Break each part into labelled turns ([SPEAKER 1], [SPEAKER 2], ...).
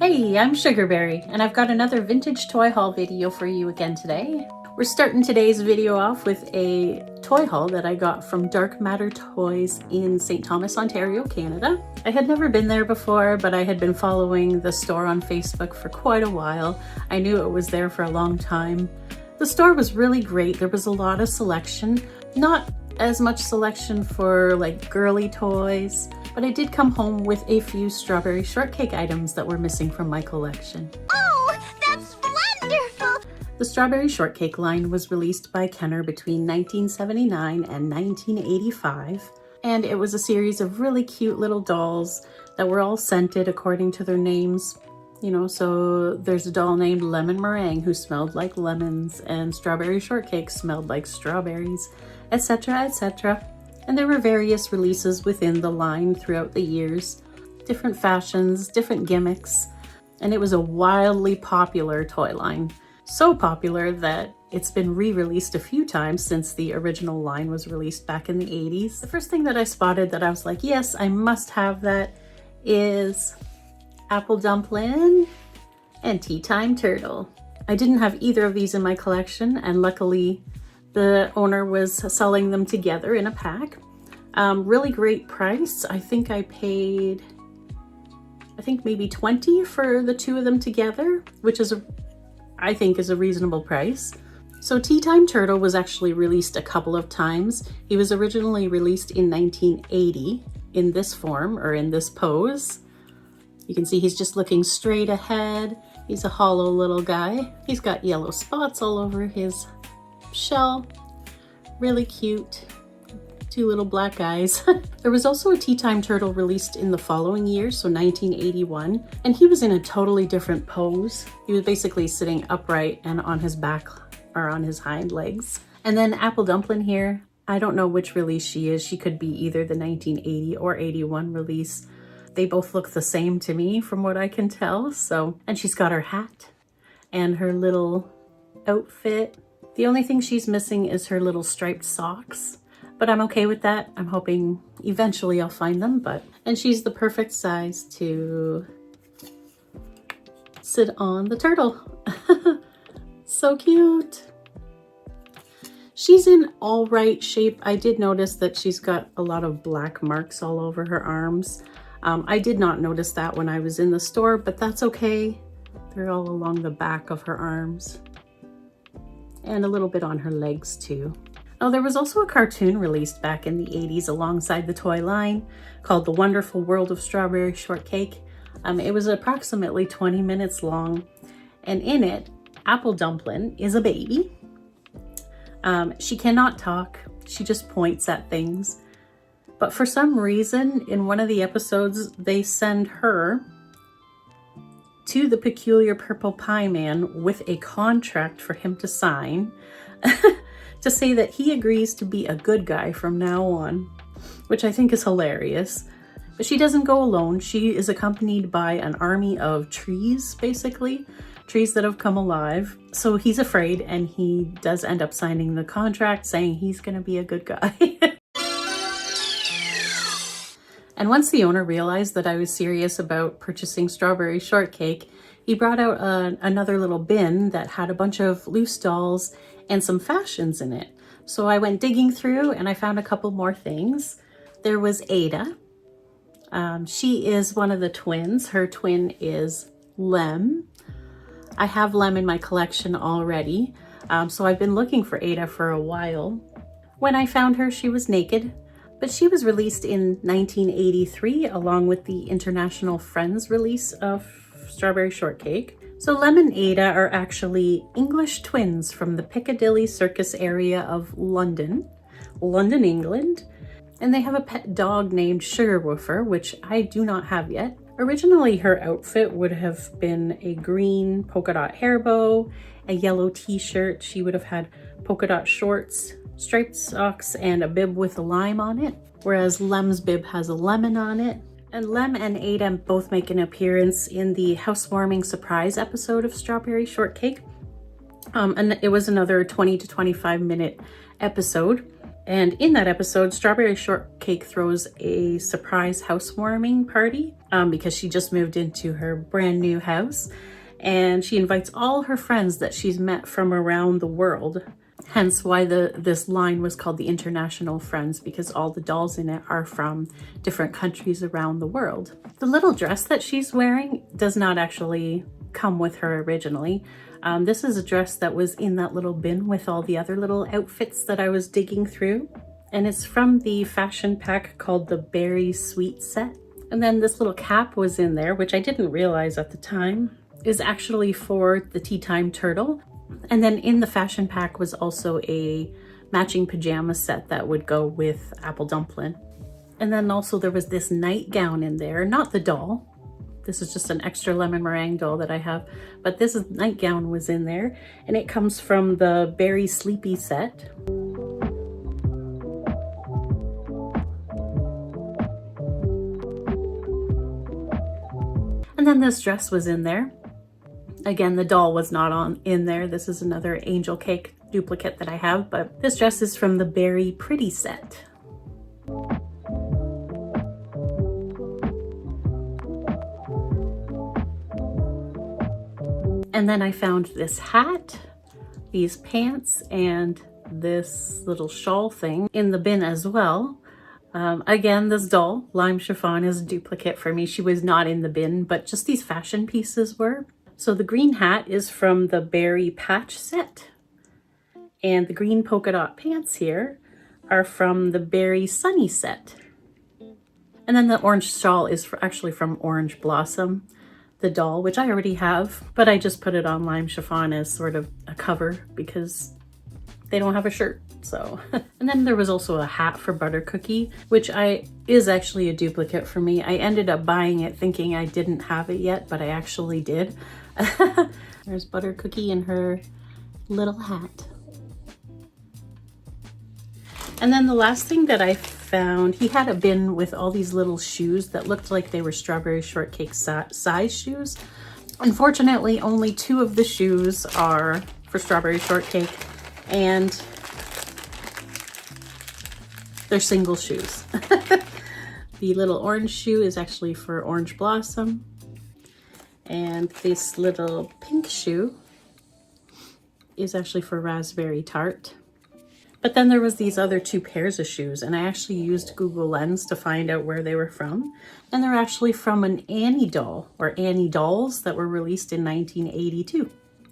[SPEAKER 1] Hey, I'm Sugarberry, and I've got another vintage toy haul video for you again today. We're starting today's video off with a toy haul that I got from Dark Matter Toys in St. Thomas, Ontario, Canada. I had never been there before, but I had been following the store on Facebook for quite a while. I knew it was there for a long time. The store was really great. There was a lot of selection, not as much selection for like girly toys, but I did come home with a few strawberry shortcake items that were missing from my collection.
[SPEAKER 2] Oh, that's wonderful!
[SPEAKER 1] The strawberry shortcake line was released by Kenner between 1979 and 1985, and it was a series of really cute little dolls that were all scented according to their names. You know, so there's a doll named Lemon Meringue who smelled like lemons, and Strawberry Shortcake smelled like strawberries, etc., etc. And there were various releases within the line throughout the years, different fashions, different gimmicks, and it was a wildly popular toy line. So popular that it's been re-released a few times since the original line was released back in the 80s. The first thing that I spotted that I was like, yes, I must have that, is Apple Dumpling and Tea Time Turtle. I didn't have either of these in my collection, and luckily the owner was selling them together in a pack. Really great price. I think I paid, maybe $20 for the two of them together, which is, I think is a reasonable price. So Tea Time Turtle was actually released a couple of times. He was originally released in 1980 in this form, or in this pose. You can see he's just looking straight ahead. He's a hollow little guy. He's got yellow spots all over his shell. Really cute. Two little black eyes. There was also a Tea Time Turtle released in the following year, so 1981, and he was in a totally different pose. He was basically sitting upright and on his back, or on his hind legs. And then Apple Dumpling here, I don't know which release she is. She could be either the 1980 or 81 release. They both look the same to me from what I can tell. So, and she's got her hat and her little outfit. The only thing she's missing is her little striped socks, but I'm okay with that. I'm hoping eventually I'll find them, and she's the perfect size to sit on the turtle. So cute. She's in all right shape. I did notice that she's got a lot of black marks all over her arms. I did not notice that when I was in the store, but that's okay. They're all along the back of her arms and a little bit on her legs too. Oh, there was also a cartoon released back in the 80s alongside the toy line called The Wonderful World of Strawberry Shortcake. It was approximately 20 minutes long, and in it, Apple Dumpling is a baby. She cannot talk. She just points at things. But for some reason, in one of the episodes, they send her to the Peculiar Purple Pie Man with a contract for him to sign to say that he agrees to be a good guy from now on, which I think is hilarious. But she doesn't go alone. She is accompanied by an army of trees, basically, trees that have come alive. So he's afraid, and he does end up signing the contract saying he's gonna be a good guy. And once the owner realized that I was serious about purchasing strawberry shortcake, he brought out another little bin that had a bunch of loose dolls and some fashions in it. So I went digging through and I found a couple more things. There was Ada. She is one of the twins. Her twin is Lem. I have Lem in my collection already, so I've been looking for Ada for a while. When I found her, she was naked. But she was released in 1983 along with the International Friends release of Strawberry Shortcake. So Lem and Ada are actually English twins from the Piccadilly Circus area of London, England. And they have a pet dog named Sugarwoofer, which I do not have yet. Originally, her outfit would have been a green polka dot hair bow, a yellow t-shirt. She would have had polka dot shorts, striped socks, and a bib with a lime on it, whereas Lem's bib has a lemon on it. And Lem and Ada both make an appearance in the housewarming surprise episode of Strawberry Shortcake. And it was another 20 to 25 minute episode. And in that episode, Strawberry Shortcake throws a surprise housewarming party because she just moved into her brand new house, and she invites all her friends that she's met from around the world. Hence why this line was called the International Friends, because all the dolls in it are from different countries around the world. The little dress that she's wearing does not actually come with her originally. This is a dress that was in that little bin with all the other little outfits that I was digging through. And it's from the fashion pack called the Berry Sweet Set. And then this little cap was in there, which I didn't realize at the time, is actually for the Tea Time Turtle. And then in the fashion pack was also a matching pajama set that would go with Apple Dumpling. And then also there was this nightgown in there, not the doll. This is just an extra lemon meringue doll that I have, but this nightgown was in there, and it comes from the Berry Sleepy set. And then this dress was in there. Again, the doll was not in there. This is another Angel Cake duplicate that I have, but this dress is from the Berry Pretty set. And then I found this hat, these pants, and this little shawl thing in the bin as well. Again, this doll, Lime Chiffon, is a duplicate for me. She was not in the bin, but just these fashion pieces were. So the green hat is from the Berry Patch set. And the green polka dot pants here are from the Berry Sunny set. And then the orange shawl is actually from Orange Blossom, the doll, which I already have, but I just put it on Lime Chiffon as sort of a cover because they don't have a shirt. So, and then there was also a hat for Butter Cookie, which is actually a duplicate for me. I ended up buying it thinking I didn't have it yet, but I actually did. There's Butter Cookie in her little hat. And then the last thing that I found, he had a bin with all these little shoes that looked like they were Strawberry Shortcake size shoes. Unfortunately, only 2 of the shoes are for Strawberry Shortcake, and they're single shoes. The little orange shoe is actually for Orange Blossom, and this little pink shoe is actually for Raspberry Tart. But then there was these other 2 pairs of shoes, and I actually used Google Lens to find out where they were from. And they're actually from an Annie doll, or Annie dolls, that were released in 1982.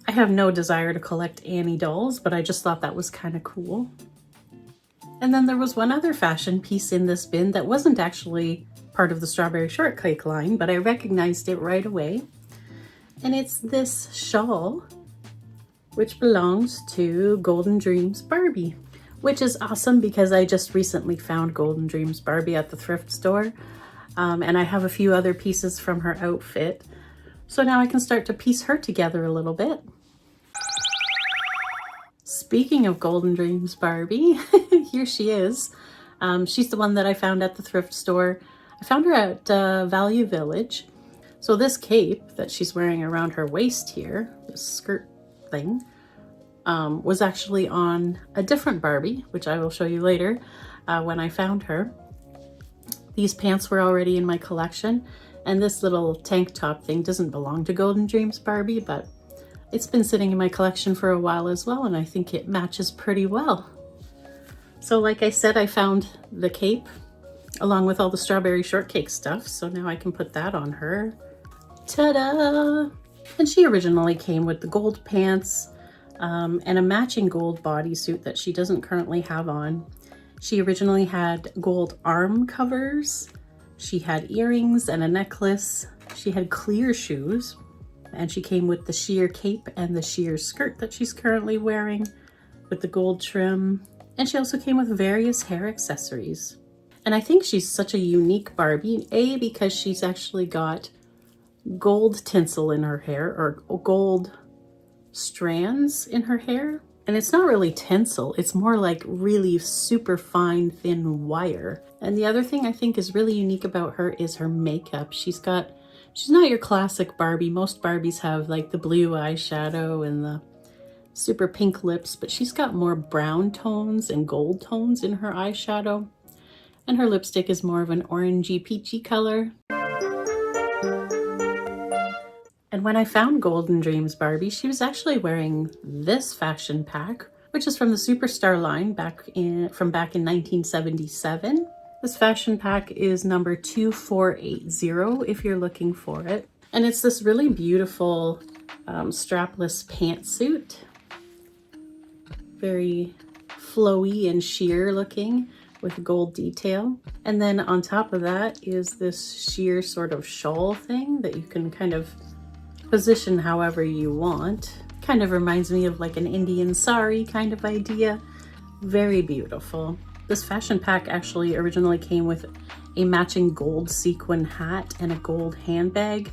[SPEAKER 1] I have no desire to collect Annie dolls, but I just thought that was kind of cool. And then there was one other fashion piece in this bin that wasn't actually part of the Strawberry Shortcake line, but I recognized it right away. And it's this shawl, which belongs to Golden Dreams Barbie, which is awesome because I just recently found Golden Dreams Barbie at the thrift store. And I have a few other pieces from her outfit. So now I can start to piece her together a little bit. Speaking of Golden Dreams Barbie, here she is. She's the one that I found at the thrift store. I found her at Value Village. So this cape that she's wearing around her waist here, this skirt thing, was actually on a different Barbie, which I will show you later when I found her. These pants were already in my collection, and this little tank top thing doesn't belong to Golden Dreams Barbie, but it's been sitting in my collection for a while as well, and I think it matches pretty well. So like I said, I found the cape along with all the Strawberry Shortcake stuff, so now I can put that on her. Ta-da! And she originally came with the gold pants, and a matching gold bodysuit that she doesn't currently have on. She originally had gold arm covers, she had earrings and a necklace, she had clear shoes, and she came with the sheer cape and the sheer skirt that she's currently wearing with the gold trim. And she also came with various hair accessories. And I think she's such a unique Barbie, A, because she's actually got gold tinsel in her hair, or gold strands in her hair. And it's not really tinsel, it's more like really super fine thin wire. And the other thing I think is really unique about her is her makeup. She's not your classic Barbie. Most Barbies have like the blue eyeshadow and the super pink lips, but she's got more brown tones and gold tones in her eyeshadow. And her lipstick is more of an orangey peachy color. And when I found Golden Dreams Barbie, she was actually wearing this fashion pack, which is from the Superstar line from back in 1977. This fashion pack is number 2480 if you're looking for it. And it's this really beautiful strapless pantsuit. Very flowy and sheer looking with gold detail. And then on top of that is this sheer sort of shawl thing that you can kind of position however you want. Kind of reminds me of like an Indian sari kind of idea. Very beautiful. This fashion pack actually originally came with a matching gold sequin hat and a gold handbag.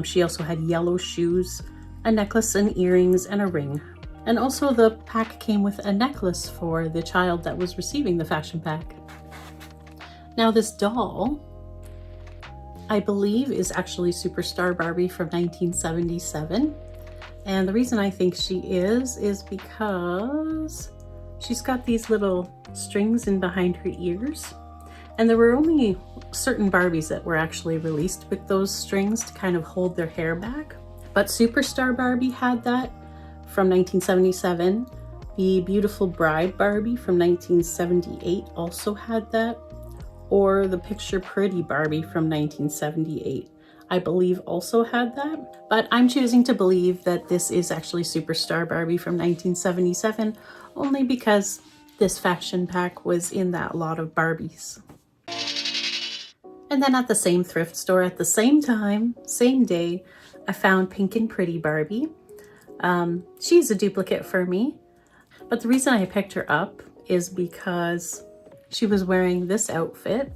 [SPEAKER 1] She also had yellow shoes, a necklace and earrings, and a ring. And also the pack came with a necklace for the child that was receiving the fashion pack. Now this doll, I believe, is actually Superstar Barbie from 1977. And the reason I think she is because she's got these little strings in behind her ears. And there were only certain Barbies that were actually released with those strings to kind of hold their hair back. But Superstar Barbie had that from 1977. The Beautiful Bride Barbie from 1978 also had that. Or the Picture Pretty Barbie from 1978, I believe also had that. But I'm choosing to believe that this is actually Superstar Barbie from 1977, only because this fashion pack was in that lot of Barbies. And then at the same thrift store at the same time, same day, I found Pink and Pretty Barbie. She's a duplicate for me, but the reason I picked her up is because she was wearing this outfit,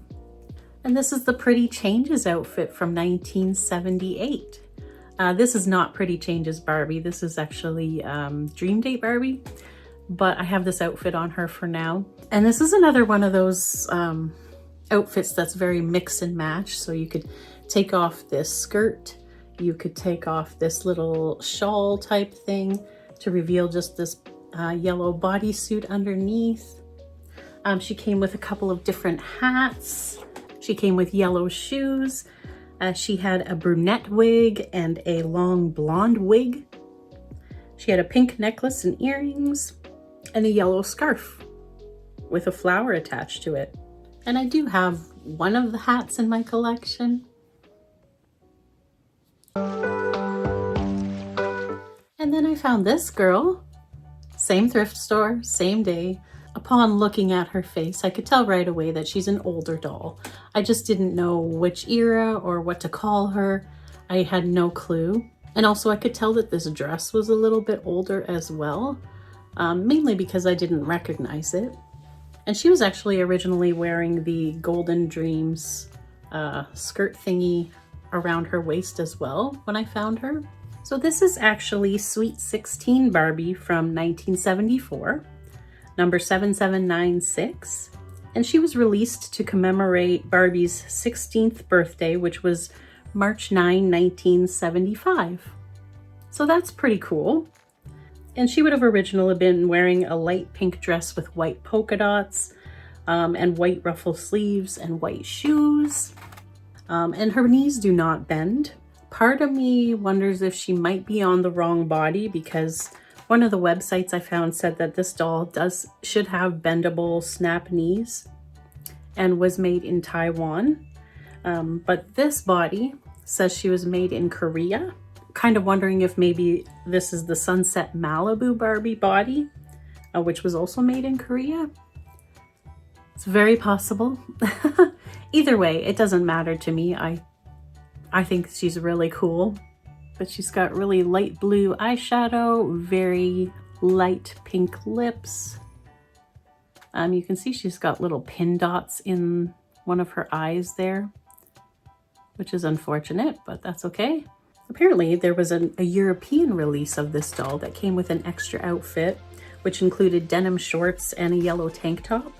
[SPEAKER 1] and this is the Pretty Changes outfit from 1978. This is not Pretty Changes Barbie. This is actually Dream Date Barbie, but I have this outfit on her for now. And this is another one of those outfits that's very mix and match. So you could take off this skirt, you could take off this little shawl type thing to reveal just this yellow bodysuit underneath. She came with a couple of different hats. She came with yellow shoes. She had a brunette wig and a long blonde wig. She had a pink necklace and earrings and a yellow scarf with a flower attached to it. And I do have one of the hats in my collection. And then I found this girl, same thrift store, same day. Upon looking at her face, I could tell right away that she's an older doll. I just didn't know which era or what to call her. I had no clue. And also I could tell that this dress was a little bit older as well, mainly because I didn't recognize it. And she was actually originally wearing the Golden Dreams skirt thingy around her waist as well when I found her. So this is actually Sweet 16 Barbie from 1974. Number 7796, and she was released to commemorate Barbie's 16th birthday, which was March 9, 1975. So that's pretty cool. And she would have originally been wearing a light pink dress with white polka dots and white ruffle sleeves and white shoes. And her knees do not bend. Part of me wonders if she might be on the wrong body, because one of the websites I found said that this doll should have bendable snap knees and was made in Taiwan. But this body says she was made in Korea. Kind of wondering if maybe this is the Sunset Malibu Barbie body, which was also made in Korea. It's very possible. Either way, it doesn't matter to me. I think she's really cool. But she's got really light blue eyeshadow, very light pink lips. You can see she's got little pin dots in one of her eyes there, which is unfortunate, but that's okay. Apparently there was a European release of this doll that came with an extra outfit, which included denim shorts and a yellow tank top.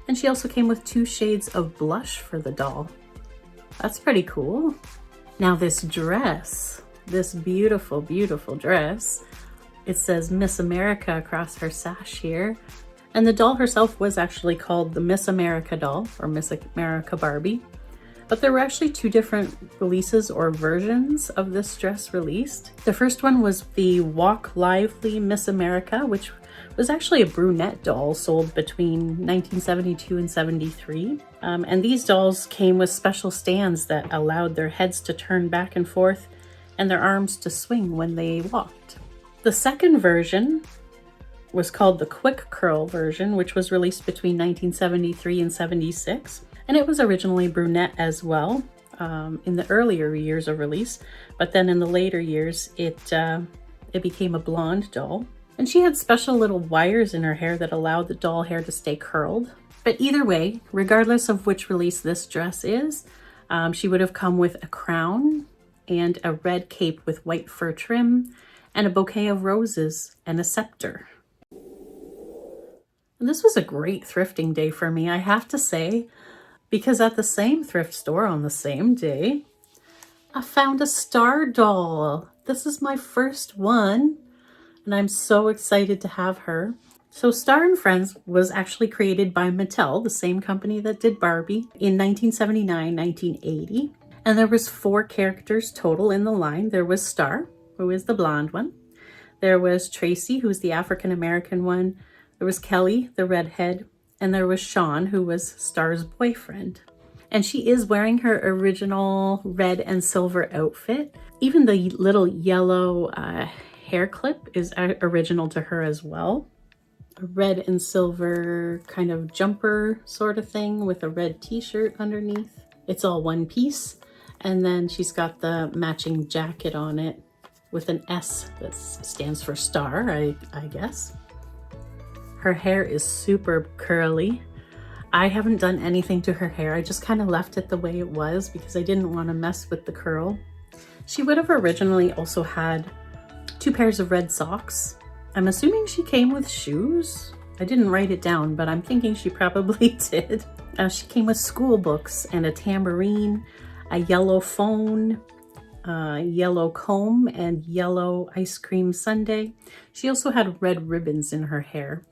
[SPEAKER 1] And she also came with 2 shades of blush for the doll. That's pretty cool. Now this dress, this beautiful, beautiful dress, it says Miss America across her sash here. And the doll herself was actually called the Miss America doll, or Miss America Barbie. But there were actually two different releases or versions of this dress released. The first one was the Walk Lively Miss America, which was actually a brunette doll sold between 1972 and 73. And these dolls came with special stands that allowed their heads to turn back and forth and their arms to swing when they walked. The second version was called the Quick Curl version, which was released between 1973 and 76. And it was originally brunette as well in the earlier years of release, but then in the later years, it became a blonde doll. And she had special little wires in her hair that allowed the doll hair to stay curled. But either way, regardless of which release this dress is, she would have come with a crown and a red cape with white fur trim and a bouquet of roses and a scepter. And this was a great thrifting day for me, I have to say, because at the same thrift store on the same day, I found a Starr doll. This is my first one, and I'm so excited to have her. So Starr and Friends was actually created by Mattel, the same company that did Barbie, in 1979, 1980. And there was 4 characters total in the line. There was Starr, who is the blonde one. There was Tracy, who's the African-American one. There was Kelly, the redhead. And there was Sean, who was Starr's boyfriend. And she is wearing her original red and silver outfit. Even the little yellow hair clip is original to her as well. A red and silver kind of jumper sort of thing with a red t-shirt underneath. It's all one piece. And then she's got the matching jacket on it with an S that stands for Starr, I guess. Her hair is super curly. I haven't done anything to her hair. I just kind of left it the way it was because I didn't want to mess with the curl. She would have originally also had 2 pairs of red socks. I'm assuming she came with shoes. I didn't write it down, but I'm thinking she probably did. She came with school books and a tambourine, a yellow phone, yellow comb, and yellow ice cream sundae. She also had red ribbons in her hair.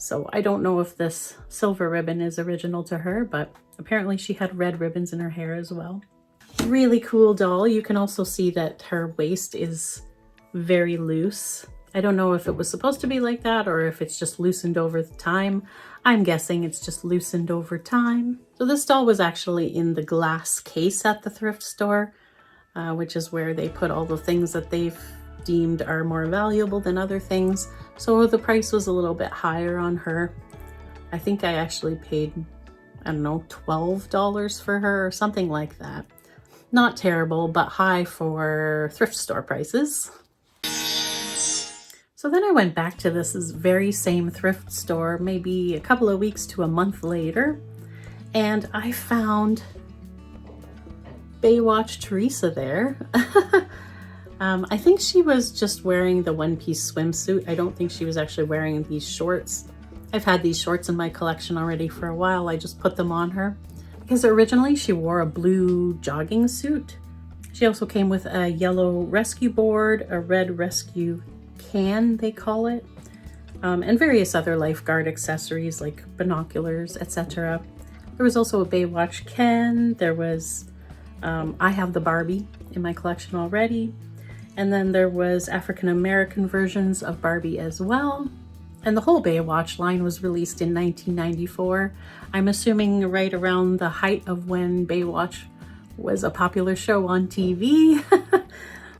[SPEAKER 1] So I don't know if this silver ribbon is original to her, but apparently she had red ribbons in her hair as well. Really cool doll. You can also see that her waist is very loose. I don't know if it was supposed to be like that or if it's just loosened over time. I'm guessing it's just loosened over time. So this doll was actually in the glass case at the thrift store, which is where they put all the things that they've deemed are more valuable than other things. So the price was a little bit higher on her. I think I actually paid, I don't know, $12 for her or something like that. Not terrible, but high for thrift store prices. So then I went back to this very same thrift store, maybe a couple of weeks to a month later, and I found Baywatch Teresa there. I think she was just wearing the one-piece swimsuit. I don't think she was actually wearing these shorts. I've had these shorts in my collection already for a while. I just put them on her because originally she wore a blue jogging suit. She also came with a yellow rescue board, a red rescue can, they call it, and various other lifeguard accessories like binoculars, etc. There was also a Baywatch Ken. There was, I have the Barbie in my collection already. And then there was African-American versions of Barbie as well. And the whole Baywatch line was released in 1994. I'm assuming right around the height of when Baywatch was a popular show on TV.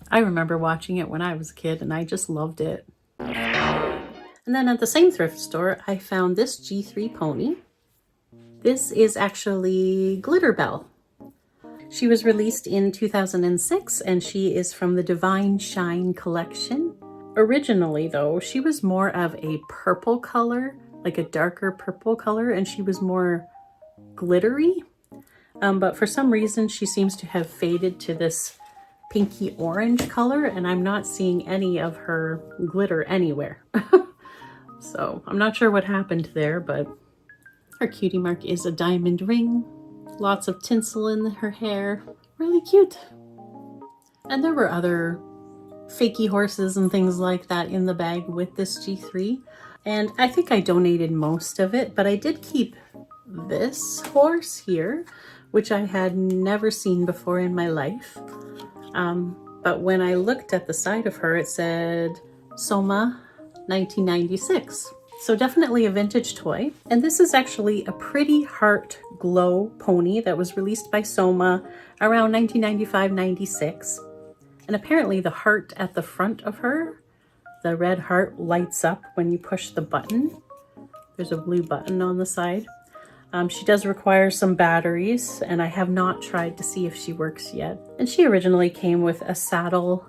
[SPEAKER 1] I remember watching it when I was a kid and I just loved it. And then at the same thrift store, I found this G3 pony. This is actually Glitterbell. She was released in 2006 and she is from the Divine Shine collection. Originally though, she was more of a purple color, like a darker purple color, and she was more glittery. But for some reason she seems to have faded to this pinky orange color and I'm not seeing any of her glitter anywhere. So I'm not sure what happened there, but her cutie mark is a diamond ring. Lots of tinsel in her hair. Really cute. And there were other fakey horses and things like that in the bag with this G3. And I think I donated most of it, but I did keep this horse here which I had never seen before in my life. But when I looked at the side of her, it said Soma 1996. So definitely a vintage toy. And this is actually a Pretty Heart Glow pony that was released by Soma around 1995-96. And apparently the heart at the front of her, the red heart, lights up when you push the button. There's a blue button on the side. She does require some batteries, and I have not tried to see if she works yet. And she originally came with a saddle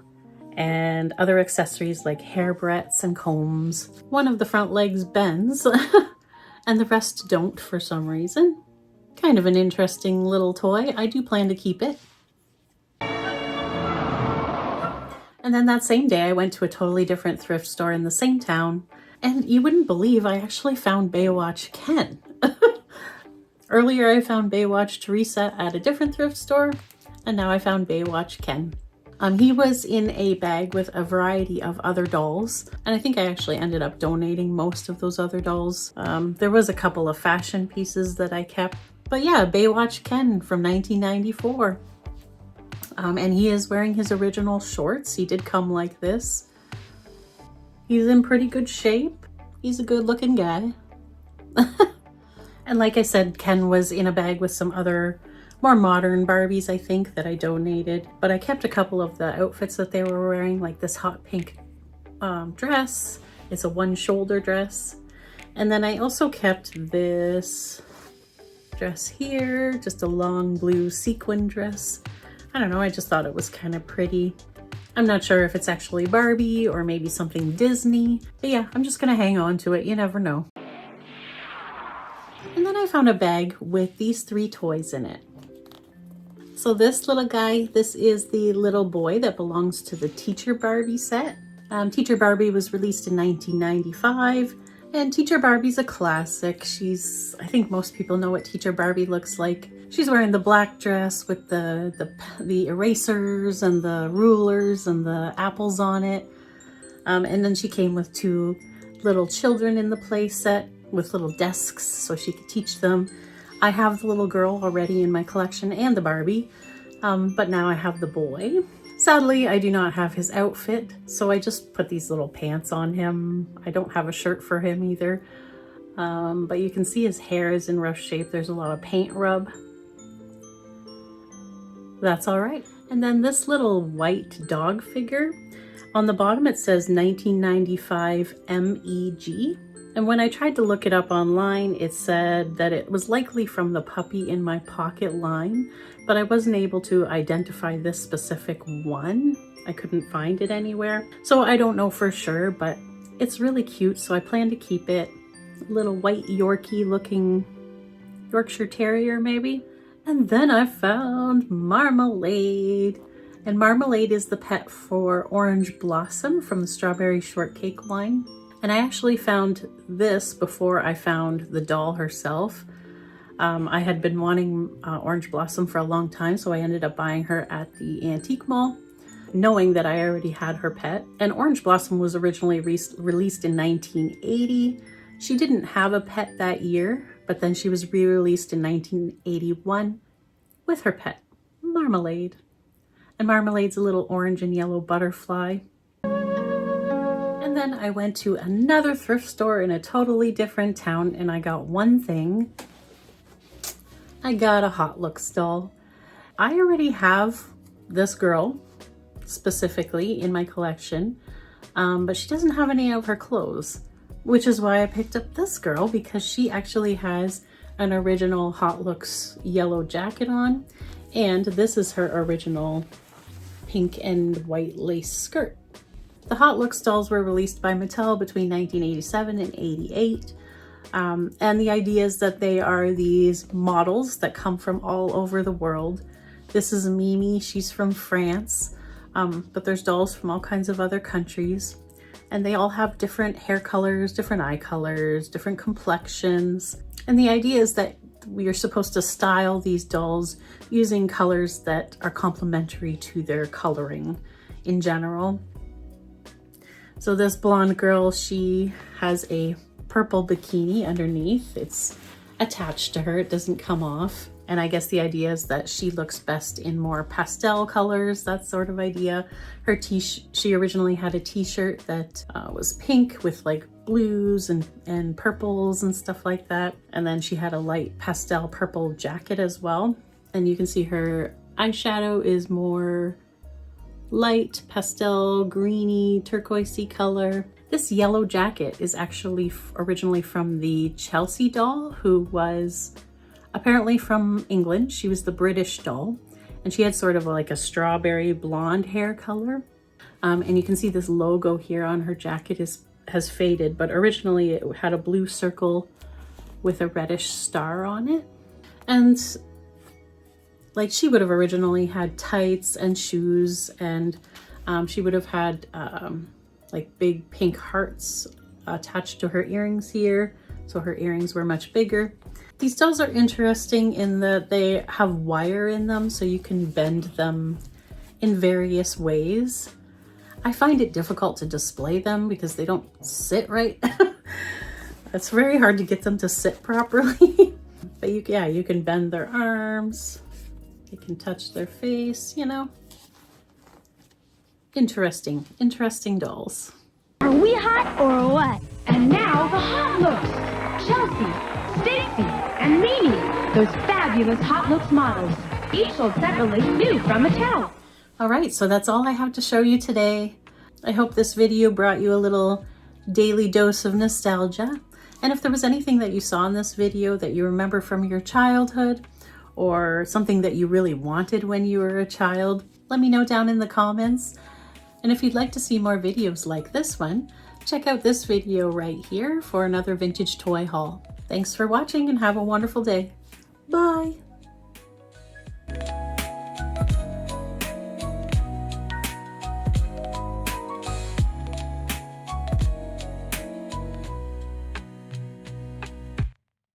[SPEAKER 1] and other accessories like hair barrettes and combs. One of the front legs bends and the rest don't for some reason. Kind of an interesting little toy. I do plan to keep it. And then that same day I went to a totally different thrift store in the same town, and you wouldn't believe I actually found Baywatch Ken. Earlier I found Baywatch Teresa at a different thrift store, and now I found Baywatch Ken. He was in a bag with a variety of other dolls, and I think I actually ended up donating most of those other dolls. There was a couple of fashion pieces that I kept, but yeah, Baywatch Ken from 1994. And he is wearing his original shorts. He did come like this. He's in pretty good shape. He's a good looking guy. And like I said, Ken was in a bag with some other more modern Barbies, I think, that I donated. But I kept a couple of the outfits that they were wearing, like this hot pink dress. It's a one shoulder dress. And then I also kept this dress here, just a long blue sequin dress. I don't know, I just thought it was kind of pretty. I'm not sure if it's actually Barbie or maybe something Disney, but yeah, I'm just gonna hang on to it, you never know. And then I found a bag with these 3 toys in it. So this little guy, this is the little boy that belongs to the Teacher Barbie set. Teacher Barbie was released in 1995, and Teacher Barbie's a classic. I think most people know what Teacher Barbie looks like. She's wearing the black dress with the erasers and the rulers and the apples on it. And then she came with 2 little children in the play set with little desks so she could teach them. I have the little girl already in my collection and the Barbie, but now I have the boy. Sadly, I do not have his outfit, so I just put these little pants on him. I don't have a shirt for him either, but you can see his hair is in rough shape. There's a lot of paint rub. That's all right. And then this little white dog figure, on the bottom it says 1995 MEG. And when I tried to look it up online, it said that it was likely from the Puppy in My Pocket line, but I wasn't able to identify this specific one. I couldn't find it anywhere. So I don't know for sure, but it's really cute, so I plan to keep it. Little white Yorkie looking Yorkshire Terrier maybe. And then I found Marmalade. And Marmalade is the pet for Orange Blossom from the Strawberry Shortcake line. And I actually found this before I found the doll herself. I had been wanting Orange Blossom for a long time, so I ended up buying her at the antique mall, knowing that I already had her pet. And Orange Blossom was originally released in 1980. She didn't have a pet that year, but then she was re-released in 1981 with her pet, Marmalade. And Marmalade's a little orange and yellow butterfly. And then I went to another thrift store in a totally different town, and I got one thing. I got a Hot Looks doll. I already have this girl specifically in my collection, but she doesn't have any of her clothes, which is why I picked up this girl, because she actually has an original Hot Looks yellow jacket on, and this is her original pink and white lace skirt. The Hot Looks dolls were released by Mattel between 1987 and 88. And the idea is that they are these models that come from all over the world. This is Mimi, she's from France, but there's dolls from all kinds of other countries. And they all have different hair colors, different eye colors, different complexions. And the idea is that we are supposed to style these dolls using colors that are complementary to their coloring in general. So this blonde girl, she has a purple bikini underneath. It's attached to her, it doesn't come off. And I guess the idea is that she looks best in more pastel colors, that sort of idea. She originally had a t-shirt that was pink with like blues and purples and stuff like that. And then she had a light pastel purple jacket as well. And you can see her eyeshadow is more light pastel, greeny, turquoisey color. This yellow jacket is actually originally from the Chelsea doll, who was apparently from England. She was the British doll, and she had sort of like a strawberry blonde hair color. And you can see this logo here on her jacket has faded, but originally it had a blue circle with a reddish star on it. And like she would have originally had tights and shoes, and she would have had like big pink hearts attached to her earrings here. So her earrings were much bigger. These dolls are interesting in that they have wire in them, so you can bend them in various ways. I find it difficult to display them because they don't sit right. It's very hard to get them to sit properly. But you can bend their arms. You can touch their face, you know. Interesting dolls.
[SPEAKER 3] Are we hot or what? And now the hot looks. Chelsea, Stacy, and Mimi. Those fabulous hot looks models. Each sold separately, new from Mattel.
[SPEAKER 1] All right, so that's all I have to show you today. I hope this video brought you a little daily dose of nostalgia. And if there was anything that you saw in this video that you remember from your childhood, or something that you really wanted when you were a child, let me know down in the comments. And if you'd like to see more videos like this one, check out this video right here for another vintage toy haul. Thanks for watching and have a wonderful day. Bye!